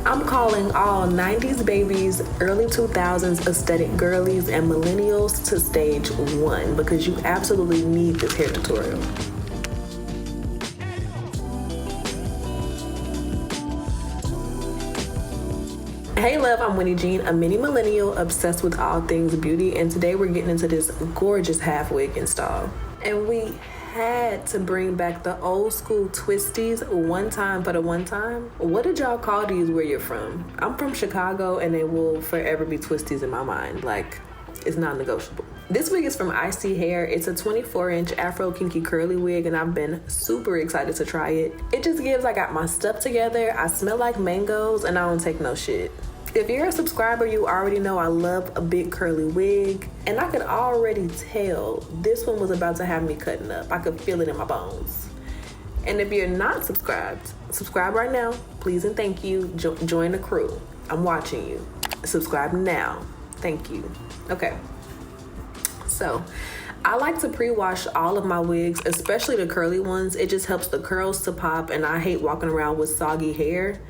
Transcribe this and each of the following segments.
I'm calling all 90s babies, early 2000s aesthetic girlies, and millennials to stage 1 because you absolutely need this hair tutorial. Hey love, I'm Winnie Jean, a mini millennial obsessed with all things beauty, and today we're getting into this gorgeous half wig install. And we had to bring back the old school twisties one time for the one time. What did y'all call these where you're from? I'm from Chicago and they will forever be twisties in my mind. Like, it's non-negotiable. This wig is from ISEE Hair. It's a 24-inch Afro kinky curly wig and I've been super excited to try it. It just gives I got my stuff together, I smell like mangoes, and I don't take no shit. If you're a subscriber, you already know I love a big curly wig, and I could already tell this one was about to have me cutting up. I could feel it in my bones. And if you're not subscribed, subscribe right now, please and thank you. Join the crew. I'm watching you. Subscribe now. Thank you. Okay. So, I like to pre-wash all of my wigs, especially the curly ones. It just helps the curls to pop, and I hate walking around with soggy hair.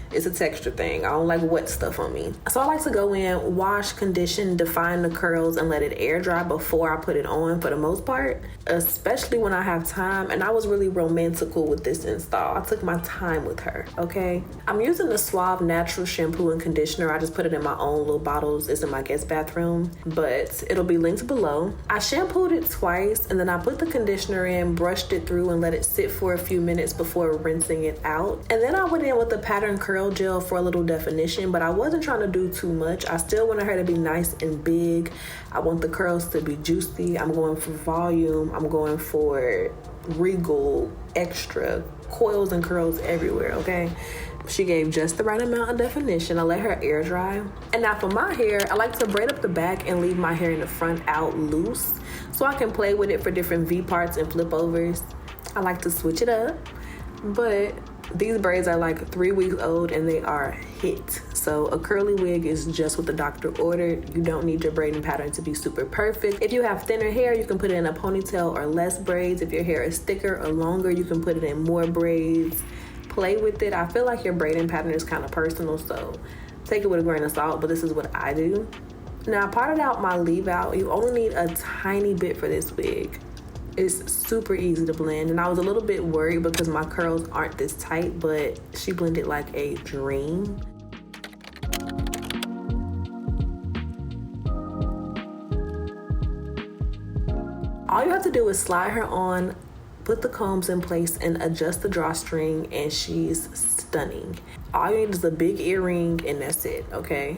It's a texture thing. I don't like wet stuff on me. So I like to go in, wash, condition, define the curls, and let it air dry before I put it on for the most part, especially when I have time. And I was really romantical with this install. I took my time with her, okay? I'm using the Suave Natural shampoo and conditioner. I just put it in my own little bottles. It's in my guest bathroom, but it'll be linked below. I shampooed it twice, and then I put the conditioner in, brushed it through, and let it sit for a few minutes before rinsing it out. And then I went in with the pattern curl gel for a little definition, but I wasn't trying to do too much. I still wanted her to be nice and big. I want the curls to be juicy. I'm going for volume. I'm going for regal, extra, coils and curls everywhere, okay? She gave just the right amount of definition. I let her air dry. And now for my hair, I like to braid up the back and leave my hair in the front out loose so I can play with it for different V parts and flip overs. I like to switch it up, but these braids are like 3 weeks old and they are hit. So a curly wig is just what the doctor ordered. You don't need your braiding pattern to be super perfect. If you have thinner hair, you can put it in a ponytail or less braids. If your hair is thicker or longer, you can put it in more braids. Play with it. I feel like your braiding pattern is kind of personal, so take it with a grain of salt, but this is what I do. Now I parted out my leave out. You only need a tiny bit for this wig. It's super easy to blend, and I was a little bit worried because my curls aren't this tight, but she blended like a dream. All you have to do is slide her on, put the combs in place, and adjust the drawstring, and she's stunning. All you need is a big earring, and that's it, okay?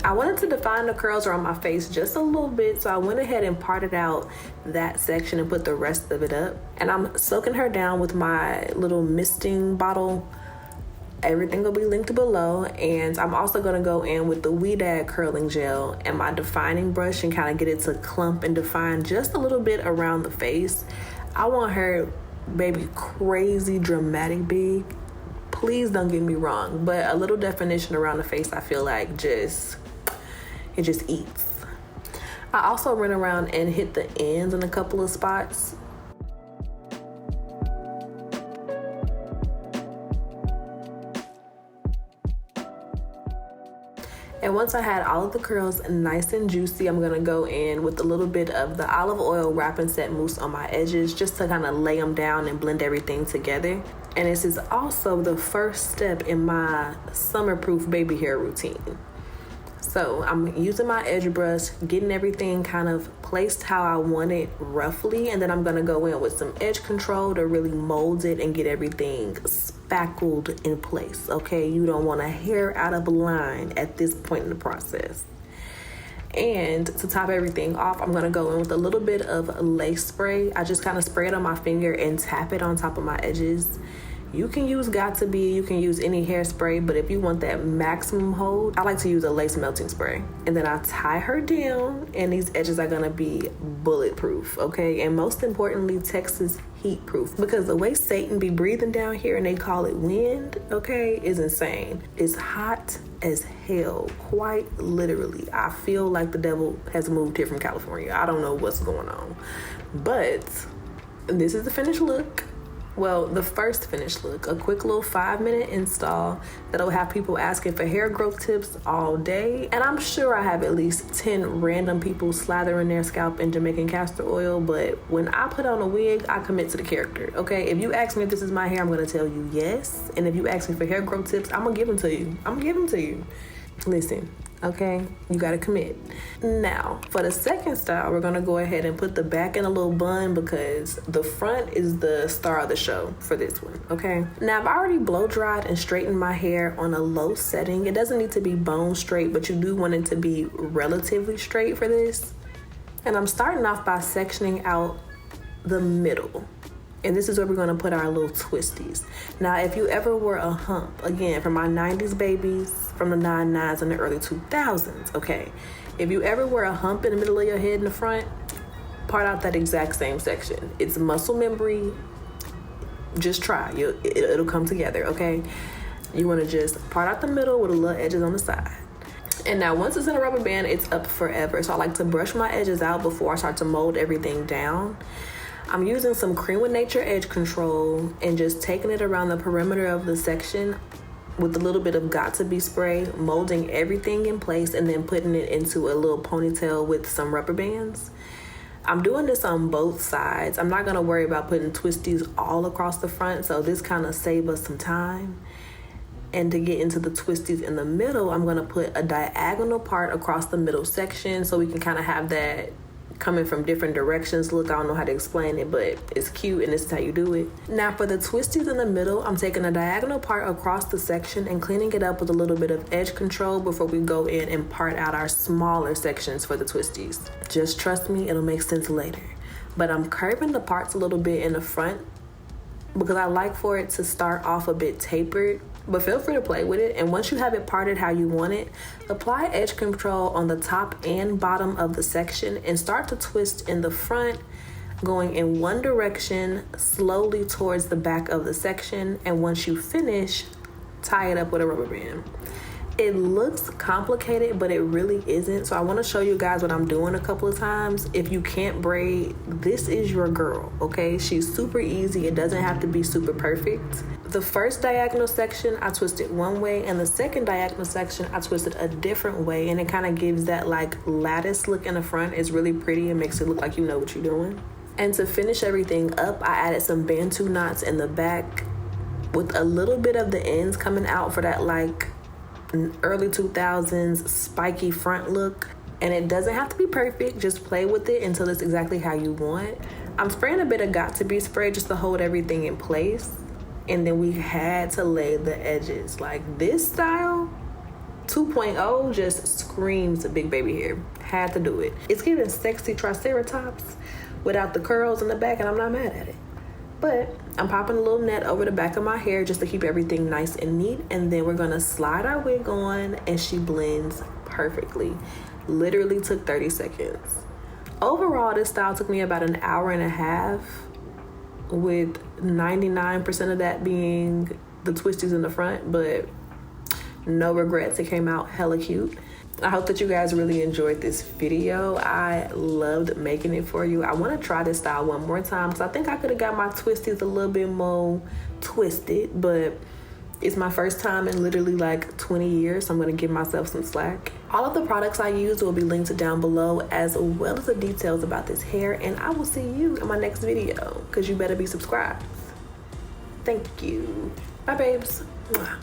I wanted to define the curls around my face just a little bit, so I went ahead and parted out that section and put the rest of it up. And I'm soaking her down with my little misting bottle. Everything will be linked below. And I'm also gonna go in with the Wynne curling gel and my defining brush and kind of get it to clump and define just a little bit around the face. I want her, baby, crazy dramatic big. Please don't get me wrong, but a little definition around the face, I feel like it just eats. I also ran around and hit the ends in a couple of spots. And once I had all of the curls nice and juicy, I'm gonna go in with a little bit of the olive oil wrap and set mousse on my edges just to kind of lay them down and blend everything together. And this is also the first step in my summer-proof baby hair routine. So I'm using my edge brush, getting everything kind of placed how I want it roughly, and then I'm gonna go in with some edge control to really mold it and get everything spackled in place, okay? You don't want a hair out of line at this point in the process. And to top everything off, I'm gonna go in with a little bit of lace spray. I just kind of spray it on my finger and tap it on top of my edges. You can use Got2b, you can use any hairspray, but if you want that maximum hold, I like to use a lace melting spray. And then I tie her down, and these edges are gonna be bulletproof, okay? And most importantly, Texas heat proof, because the way Satan be breathing down here and they call it wind, okay, is insane. It's hot as hell, quite literally. I feel like the devil has moved here from California. I don't know what's going on, but this is the finished look. Well, the first finished look, a quick little 5-minute install that'll have people asking for hair growth tips all day. And I'm sure I have at least 10 random people slathering their scalp in Jamaican castor oil, but when I put on a wig, I commit to the character, okay? If you ask me if this is my hair, I'm gonna tell you yes. And if you ask me for hair growth tips, I'm gonna give them to you. I'm gonna give them to you. Listen, okay, you gotta commit. Now for the second style, we're gonna go ahead and put the back in a little bun because the front is the star of the show for this one. Okay, now I've already blow dried and straightened my hair on a low setting. It doesn't need to be bone straight, but you do want it to be relatively straight for this. And I'm starting off by sectioning out the middle. And this is where we're gonna put our little twisties. Now, if you ever wore a hump, again, for my 90s babies, from the 99s and the early 2000s, okay? If you ever wear a hump in the middle of your head in the front, part out that exact same section. It's muscle memory. Just try, it'll come together, okay? You wanna just part out the middle with a little edges on the side. And now once it's in a rubber band, it's up forever. So I like to brush my edges out before I start to mold everything down. I'm using some Cream with Nature edge control and just taking it around the perimeter of the section with a little bit of Got To Be spray, molding everything in place and then putting it into a little ponytail with some rubber bands. I'm doing this on both sides. I'm not gonna worry about putting twisties all across the front, so this kind of saves us some time. And to get into the twisties in the middle, I'm gonna put a diagonal part across the middle section so we can kind of have that coming from different directions look. I don't know how to explain it, but it's cute and this is how you do it. Now for the twisties in the middle, I'm taking a diagonal part across the section and cleaning it up with a little bit of edge control before we go in and part out our smaller sections for the twisties. Just trust me, it'll make sense later. But I'm curving the parts a little bit in the front because I like for it to start off a bit tapered, but feel free to play with it. And once you have it parted how you want it, apply edge control on the top and bottom of the section and start to twist in the front, going in one direction slowly towards the back of the section. And once you finish, tie it up with a rubber band. It looks complicated, but it really isn't. So I want to show you guys what I'm doing a couple of times. If you can't braid, this is your girl, okay? She's super easy. It doesn't have to be super perfect. The first diagonal section, I twisted one way, and the second diagonal section, I twisted a different way, and it kind of gives that like lattice look in the front. It's really pretty. It makes it look like you know what you're doing. And to finish everything up, I added some Bantu knots in the back with a little bit of the ends coming out for that like early 2000s spiky front look. And it doesn't have to be perfect, just play with it until it's exactly how you want. I'm spraying a bit of Got To Be spray just to hold everything in place, and then we had to lay the edges. Like this style 2.0 just screams big baby hair. Had to do it. It's giving sexy triceratops without the curls in the back, and I'm not mad at it. But I'm popping a little net over the back of my hair just to keep everything nice and neat. And then we're gonna slide our wig on, and she blends perfectly. Literally took 30 seconds. Overall, this style took me about an hour and a half, with 99% of that being the twisties in the front, but no regrets. It came out hella cute. I hope that you guys really enjoyed this video. I loved making it for you. I want to try this style one more time because I think I could have got my twisties a little bit more twisted, but it's my first time in literally like 20 years, so I'm going to give myself some slack. All of the products I use will be linked down below, as well as the details about this hair, and I will see you in my next video because you better be subscribed. Thank you. Bye, babes. Mwah.